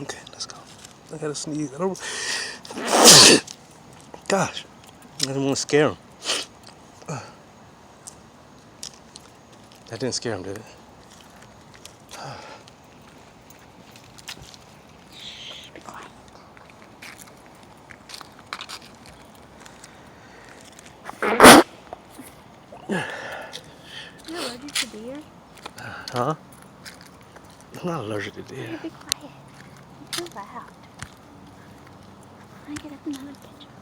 Okay, let's go. I gotta sneeze. I don't. Gosh, I didn't want to scare him. That didn't scare him, did it? Be quiet. You're allergic to deer? Huh? I'm not allergic to deer. Be quiet. You're too loud. I get up another picture.